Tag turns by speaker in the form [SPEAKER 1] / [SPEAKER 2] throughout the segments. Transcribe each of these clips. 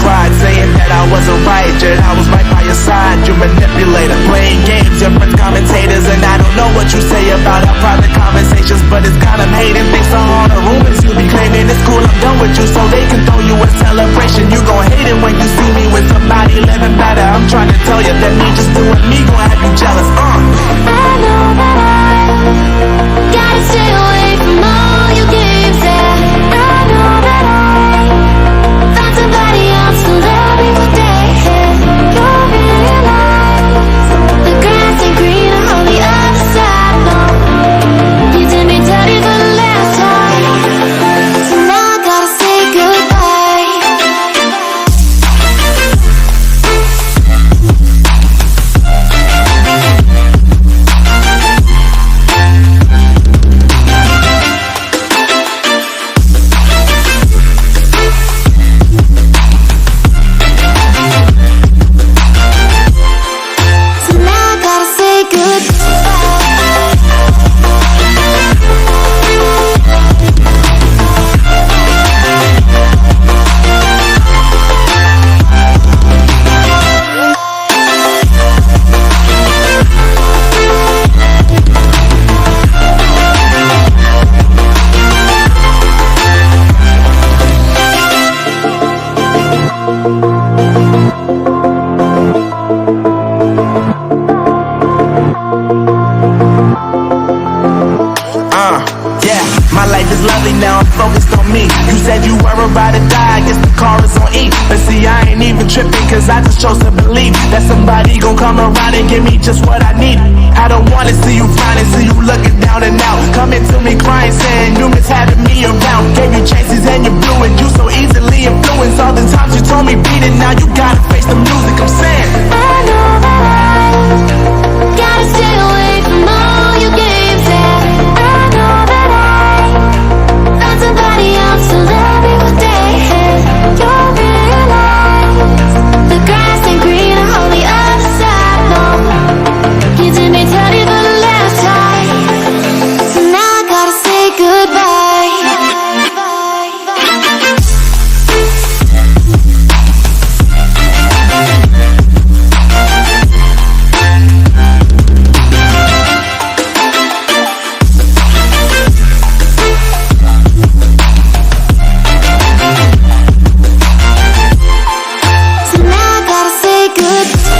[SPEAKER 1] cried, saying that I wasn't right, yet I was right by your side. You manipulator, playing games, your friends commentators, and I don't know what you say about our private conversations, but it's got them hating. Thanks to all the rumors you be claiming, it's cool, I'm done with you, so they can throw you a celebration. You gon' hate it when you see me with somebody living better. I'm trying to tell you that me just doing me gon' have you jealous.
[SPEAKER 2] I know that I gotta stay away from all your games. Yeah, I know that I found somebody else to love me for days. You'll realize the grass ain't greener on the other side. No, you did me dirty for the last time, so now I gotta say goodbye. So now I gotta say goodbye.
[SPEAKER 1] Yeah, my life is lovely now, I'm focused on me. You said you were about to die, I guess the car is on E. But see, I ain't even tripping, cause I just chose to believe that somebody gon' come around and give me just what I need. I don't wanna see you finding, see you looking down and out, coming to me crying, saying you miss having me around. Gave you chances and you blew it, you so easily influenced. All the times you told me beat it, now you gotta face the music. I'm saying
[SPEAKER 2] I know that I gotta stay away from all your games. Yeah, I know that I found somebody else to love me for days. You'll realize the grass ain't greener on the other side. No, you did me dirty for the last time, so now I gotta say goodbye. So now I gotta say goodbye.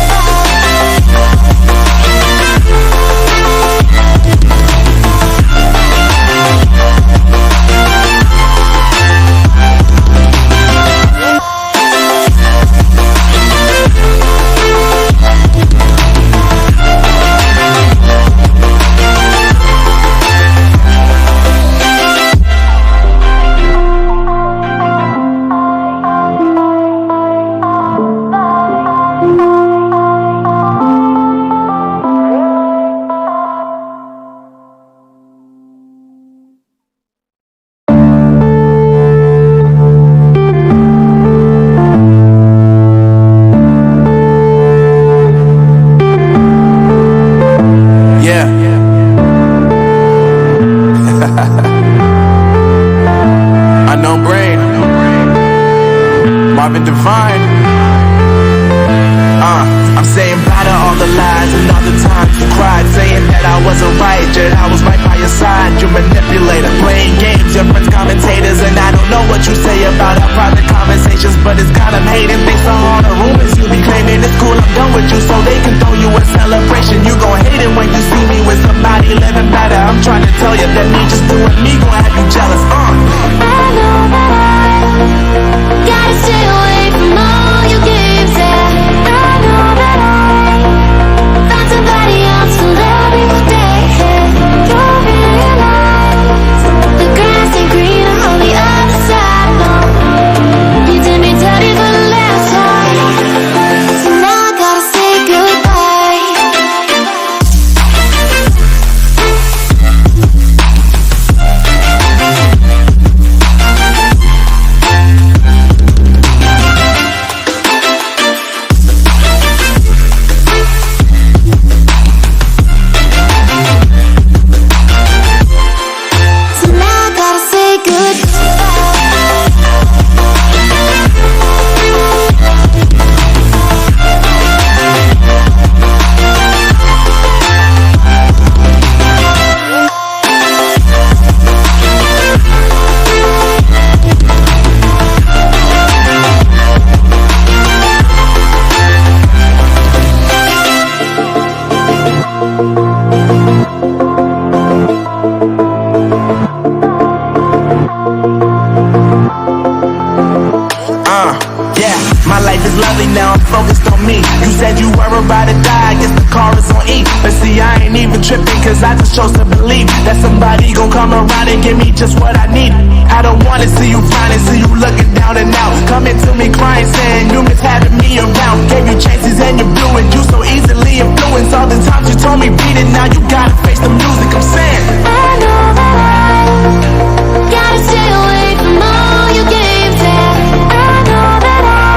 [SPEAKER 1] yeah. Unknown brain, Marvin Divine. I'm saying bye to all the lies and all the times you cried, saying that I wasn't right, yet I was right by your side. You manipulator, playing games, your friends commentators, and I don't know what you say about our private conversations, but it's got them hating. Thanks to all the rumors you be claiming, it's cool, I'm done with you, so they can throw you a celebration. You gon' hate it when you see me with somebody living better. I'm trying to tell you that me just doing me gon' have you jealous.
[SPEAKER 2] I know that I gotta stay away from all your games. Yeah, I know that I found somebody else to love me for days. You'll realize the grass ain't greener on the other side. No, you did me dirty for the last time, so now I gotta say goodbye.
[SPEAKER 1] life is lovely now, I'm focused on me. You said you were about to die, I guess the car is on E. But see, I ain't even tripping, cause I just chose to believe that somebody gon' come around and give me just what I need. I don't wanna see you finding, see you looking down and out, coming to me crying, saying you miss having me around. Gave you chances and you blew it, you so easily influenced. All the times you told me beat it, now you gotta face the music. I'm saying
[SPEAKER 2] I know that I gotta stay away from all your games, yeah. I know that I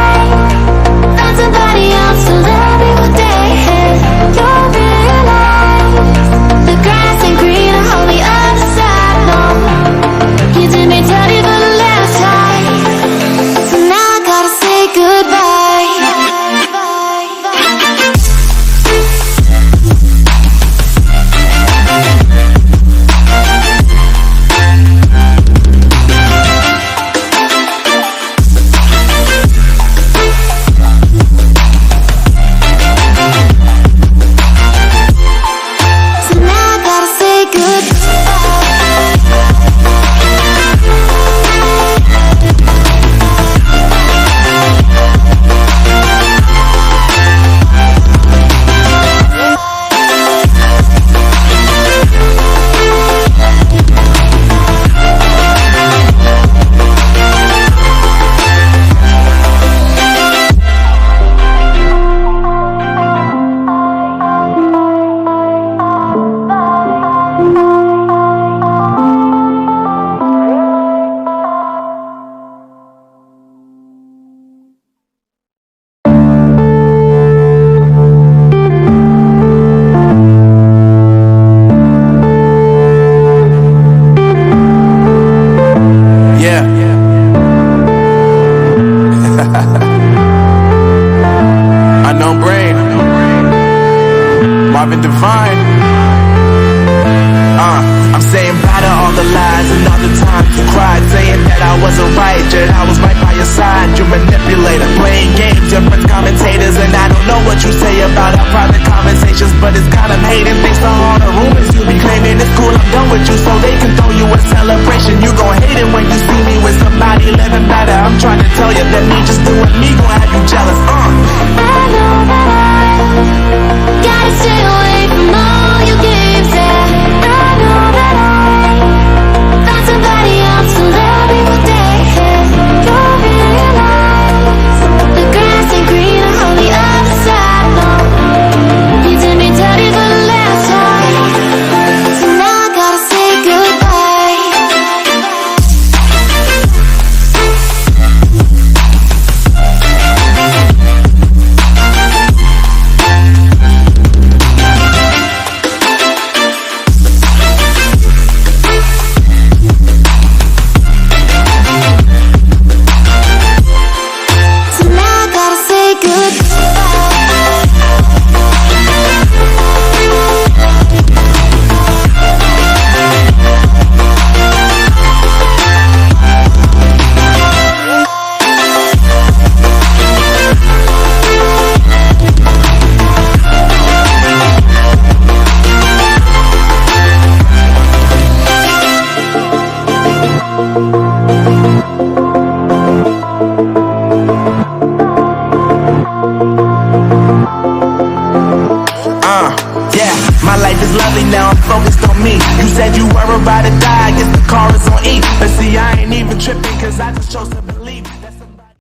[SPEAKER 2] found somebody else to love me one day, and you'll realize the grass ain't greener on the other side, no. You did me dirty for the last time, so now I gotta say goodbye. I'm saying bye to all the lies and all the times you cried, saying that I wasn't right, yet I was right by your side. You manipulator, playing games, your friends commentators, and I don't know what you say about our private conversations, but it's kind of hating thanks to all the rumors you be claiming. It's cool, I'm done with you, so they can throw you a celebration. You gon' hate it when you see me with somebody living better. I'm trying to tell you that me just doing me gon' have you jealous. I know that I gotta stay away from all your games, yeah. I know that I found somebody else to love me one day, and you'll realize the grass ain't greener on the other side, no. You did me dirty for the last time, so now I gotta say goodbye.
[SPEAKER 1] My life is lovely now, I'm focused on me. You said you were about to die, I guess the car is on E. But see, I ain't even tripping, cause I just chose to